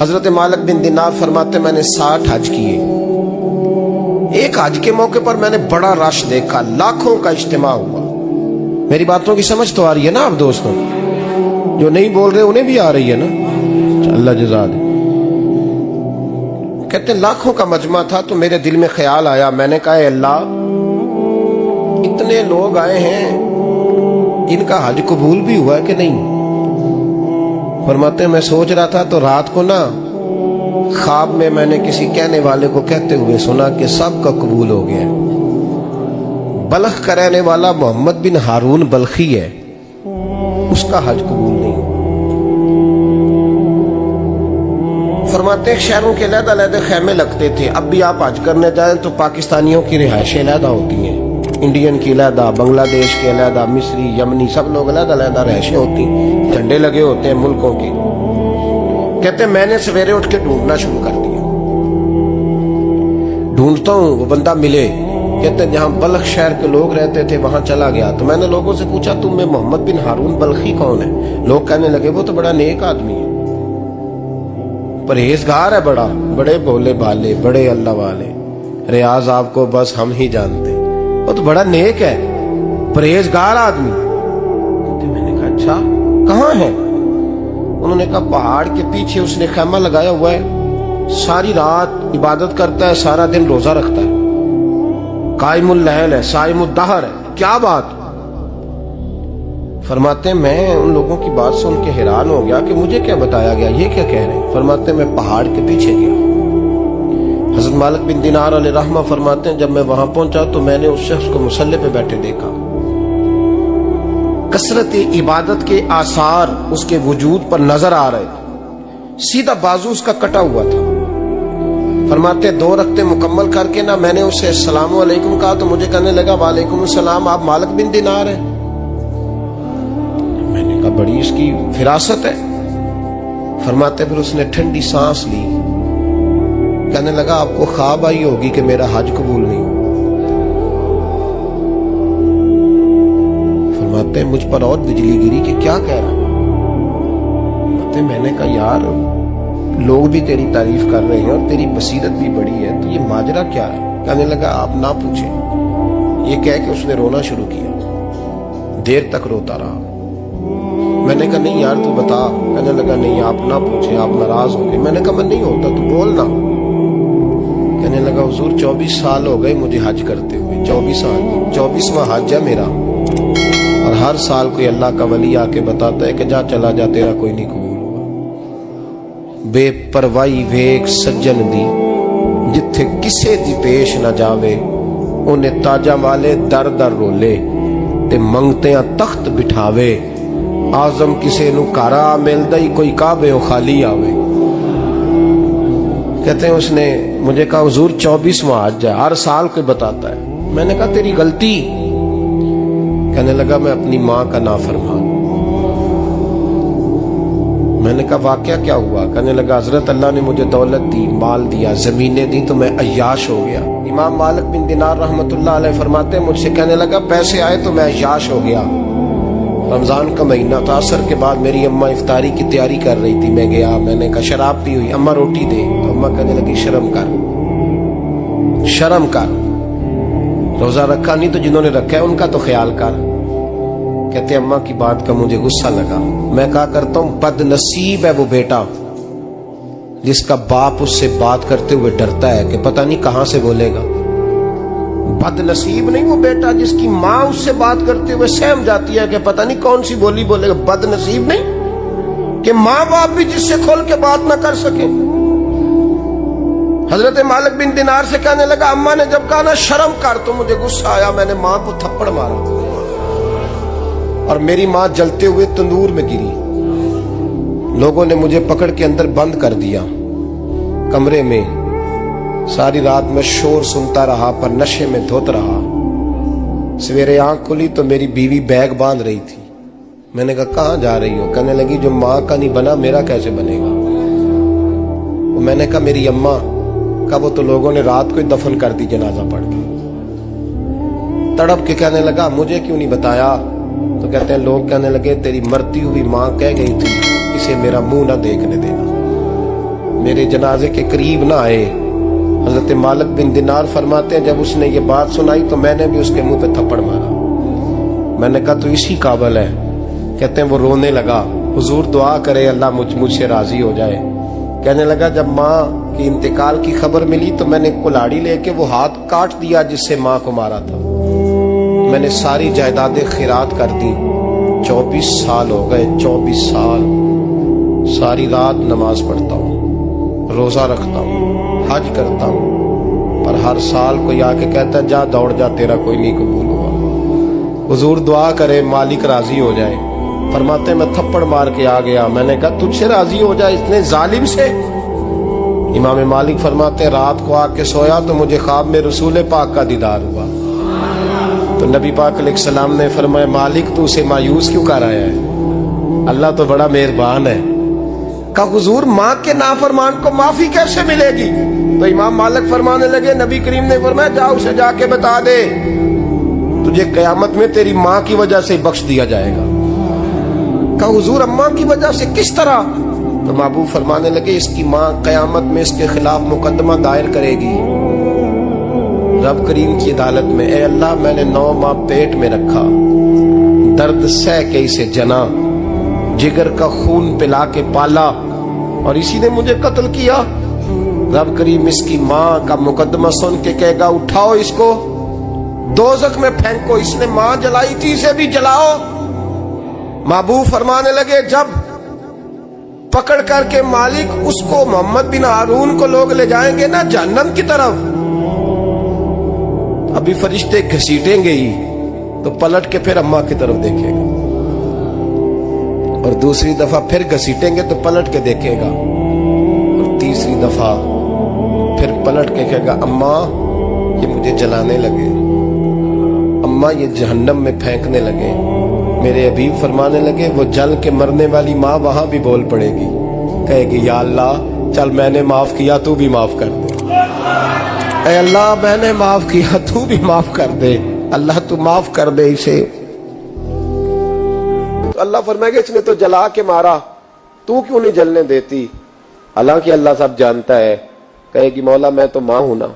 حضرت مالک بن دینار فرماتے میں نے 60 حج کیے. ایک حج کے موقع پر میں نے بڑا رش دیکھا, لاکھوں کا اجتماع ہوا. میری باتوں کی سمجھ تو آ رہی ہے نا آپ دوستوں؟ جو نہیں بول رہے انہیں بھی آ رہی ہے نا؟ اللہ جزا دے. کہتے ہیں لاکھوں کا مجمع تھا تو میرے دل میں خیال آیا, میں نے کہا اے اللہ, اتنے لوگ آئے ہیں, ان کا حج قبول بھی ہوا ہے کہ نہیں؟ فرماتے ہیں میں سوچ رہا تھا تو رات کو نا خواب میں نے کسی کہنے والے کو کہتے ہوئے سنا کہ سب کا قبول ہو گیا. بلخ کا رہنے والا محمد بن ہارون بلخی ہے, اس کا حج قبول نہیں. فرماتے ہیں شہروں کے علیحدہ علیحدہ خیمے لگتے تھے. اب بھی آپ حج کرنے جائیں تو پاکستانیوں کی رہائشیں علیحدہ ہوتی ہیں, انڈین کی علیحدہ, بنگلہ دیش کے علیحدہ, مصری, یمنی, سب لوگ علیحدہ علیحدہ رہائشیں ہوتی ہیں, جھنڈے لگے ہوتے ہیں ملکوں کے. کہتے ہیں میں نے سویرے اٹھ کے ڈھونڈنا شروع کر دیا, ڈھونڈتا ہوں وہ بندہ ملے. کہتے ہیں جہاں بلخ شہر کے لوگ رہتے تھے وہاں چلا گیا تو میں نے لوگوں سے پوچھا تم میں محمد بن ہارون بلخی کون ہے؟ لوگ کہنے لگے وہ تو بڑا نیک آدمی ہے, پرہیزگار ہے, بڑے بولے بالے, بڑے اللہ والے, ریاض آپ کو بس ہم ہی جانتے, وہ تو بڑا نیک ہے, پرہیزگار آدمی. میں نے کہا اچھا کہاں ہے؟ انہوں نے کہا پہاڑ کے پیچھے اس نے خیمہ لگایا ہوا ہے, ساری رات عبادت کرتا ہے, سارا دن روزہ رکھتا ہے, قائم اللیل ہے, صائم الدہر ہے. کیا بات؟ فرماتے ہیں میں ان لوگوں کی بات سن کے حیران ہو گیا کہ مجھے کیا بتایا گیا, یہ کیا کہہ رہے ہیں. فرماتے ہیں میں پہاڑ کے پیچھے گیا. حضرت مالک بن دینار علیہ رحمہ فرماتے ہیں جب میں وہاں پہنچا تو میں نے اس شخص کو مصلی پہ بیٹھے دیکھا. کثرت عبادت کے آثار اس کے وجود پر نظر آ رہے, سیدھا بازو اس کا کٹا ہوا تھا. فرماتے 2 رکعتیں مکمل کر کے نا میں نے اسے السلام علیکم کہا تو مجھے کہنے لگا وعلیکم السلام, آپ مالک بن دینار ہیں؟ میں نے کہا بڑی اس کی فراست ہے. فرماتے پھر اس نے ٹھنڈی سانس لی, کہنے لگا آپ کو خواب آئی ہوگی کہ میرا حج قبول نہیں. فرماتے ہیں مجھ پر اور بجلی گری کہ کیا کہہ رہا. میں نے کہا یار لوگ بھی تیری تعریف کر رہے ہیں اور تیری بصیرت بھی بڑی ہے, تو یہ ماجرا کیا ہے؟ کہنے لگا آپ نہ پوچھیں. یہ کہہ کے اس نے رونا شروع کیا, دیر تک روتا رہا. میں نے کہا نہیں یار تو بتا. کہنے لگا نہیں آپ نہ پوچھیں, آپ ناراض ہو گئے. میں نے کہا میں نہیں ہوتا, تو بولنا. کہنے لگا حضور 24 سال ہو گئے مجھے حج کرتے ہوئے, 24 سال, 24واں حج ہے میرا, اور ہر سال کوئی اللہ کا ولی آ کے بتاتا ہے کہ جا چلا جا تیرا کوئی نہیں قبول ہوا. بے پروائی ویک سجن دی جتھے کسے دی پیش نہ جاوے, انہیں تاجاں والے در در رولے تے منگتیاں تخت بٹھاوے. آزم کسے نو کارا ملدا ہی کوئی کعبے و خالی آوے. کہتے ہیں اس نے مجھے کہا حضور 24واں حج ہے, ہر سال کوئی بتاتا ہے. میں نے کہا تیری غلطی. کہنے لگا میں اپنی ماں کا نافرمان. میں نے کہا واقعہ کیا ہوا؟ کہنے لگا حضرت اللہ نے مجھے دولت دی, مال دیا, زمینیں دی تو میں عیاش ہو گیا. امام مالک بن دینار رحمت اللہ علیہ فرماتے ہیں مجھ سے کہنے لگا پیسے آئے تو میں عیاش ہو گیا. رمضان کا مہینہ تھا, عصر کے بعد میری اماں افطاری کی تیاری کر رہی تھی, میں گیا, میں نے کہا شراب پی ہوئی, اماں روٹی دے. تو اماں کہنے لگی شرم کر, شرم کر, روزہ رکھا نہیں تو جنہوں نے رکھا ہے ان کا تو خیال کر. کہتے اماں کی بات کا مجھے غصہ لگا. میں کہا کرتا ہوں بد نصیب ہے وہ بیٹا جس کا باپ اس سے بات کرتے ہوئے ڈرتا ہے کہ پتہ نہیں کہاں سے بولے گا. بد نصیب نہیں وہ بیٹا جس کی ماں اس سے بات کرتے ہوئے سہم جاتی ہے کہ پتہ نہیں کون سی بولی بولے گا. بد نصیب نہیں کہ ماں باپ بھی جس سے کھول کے بات نہ کر سکے. حضرت مالک بن دینار سے کہنے لگا اماں نے جب کہا نا شرم کر تو مجھے غصہ آیا, میں نے ماں کو تھپڑ مارا اور میری ماں جلتے ہوئے تندور میں گری. لوگوں نے مجھے پکڑ کے اندر بند کر دیا کمرے میں. ساری رات میں شور سنتا رہا پر نشے میں دھوت رہا. سویرے آنکھ کھلی تو میری بیوی بیگ باندھ رہی تھی. میں نے کہا کہاں جا رہی ہو؟ کہنے لگی جو ماں کا نہیں بنا میرا کیسے بنے گا. میں نے کہا میری اماں کا وہ تو لوگوں نے رات کو ہی دفن کر دی جنازہ پڑھ کے. تڑپ کے کہنے لگا مجھے کیوں نہیں بتایا؟ تو کہتے ہیں لوگ کہنے لگے تیری مرتی ہوئی ماں کہہ گئی تھی اسے میرا منہ نہ دیکھنے دینا. میرے جنازے کے قریب نہ آئے. حضرت مالک بن دینار فرماتے ہیں جب اس نے یہ بات سنائی تو میں نے بھی اس کے منہ پہ تھپڑ مارا. میں نے کہا تو اسی قابل ہے. کہتے ہیں وہ رونے لگا, حضور دعا کرے اللہ مجھ سے راضی ہو جائے. کہنے لگا جب ماں کی انتقال کی خبر ملی تو میں نے کلاڑی لے کے وہ ہاتھ کاٹ دیا جس سے ماں کو مارا تھا. میں نے ساری جائیدادیں خیرات کر دی. 24 سال ہو گئے, 24 سال. ساری رات نماز پڑھتا ہوں, روزہ رکھتا ہوں, حج کرتا ہوں, پر ہر سال کوئی آ کے کہتا ہے جا دوڑ جا تیرا کوئی نہیں قبول ہوا. حضور دعا کرے مالک راضی ہو جائے. فرماتے میں تھپڑ مار کے آ گیا. میں نے کہا تجھ سے راضی ہو جائے اتنے ظالم سے. امام مالک فرماتے رات کو آ کے سویا تو مجھے خواب میں رسول پاک کا دیدار ہوا. تو نبی پاک علیہ السلام نے فرمایا مالک تو اسے مایوس کیوں کر آیا ہے, اللہ تو بڑا مہربان ہے. کہا حضور ماں کے نافرمان کو معافی کیسے ملے گی؟ تو امام مالک فرمانے لگے نبی کریم نے فرمایا جا اسے جا کے بتا دے تجھے قیامت میں تیری ماں کی وجہ سے بخش دیا جائے گا. کہا حضور اماں کی وجہ سے کس طرح؟ تو محبوب فرمانے لگے اس کی ماں قیامت میں اس کے خلاف مقدمہ دائر کرے گی رب کریم کی عدالت میں. اے اللہ میں نے 9 ماہ پیٹ میں رکھا, درد سہ کے اسے جنا, جگر کا خون پلا کے پالا اور اسی نے مجھے قتل کیا. رب کریم اس کی ماں کا مقدمہ سن کے کہے گا اٹھاؤ اس کو دوزخ میں پھینکو, اس نے ماں جلائی تھی اسے بھی جلاؤ. محبوب فرمانے لگے جب پکڑ کر کے مالک اس کو محمد بن ہارون کو لوگ لے جائیں گے نا جہنم کی طرف, ابھی فرشتے گھسیٹیں گے ہی تو پلٹ کے پھر اماں کی طرف دیکھے گا, اور دوسری دفعہ پھر گھسیٹیں گے تو پلٹ کے دیکھے گا, اور تیسری دفعہ پھر پلٹ کے کہے گا اماں یہ مجھے جلانے لگے, اماں یہ جہنم میں پھینکنے لگے. میرے حبیب فرمانے لگے وہ جل کے مرنے والی ماں وہاں بھی بول پڑے گی, کہے گی یا اللہ چل میں نے معاف کیا تو بھی معاف کر دے. اے اللہ میں نے معاف کیا تو بھی معاف کر دے, اللہ تو معاف کر دے اسے. تو اللہ فرمائے گا اس نے تو جلا کے مارا, تو کیوں نہیں جلنے دیتی؟ حالانکہ اللہ سب جانتا ہے. کہے گی مولا میں تو ماں ہوں نا,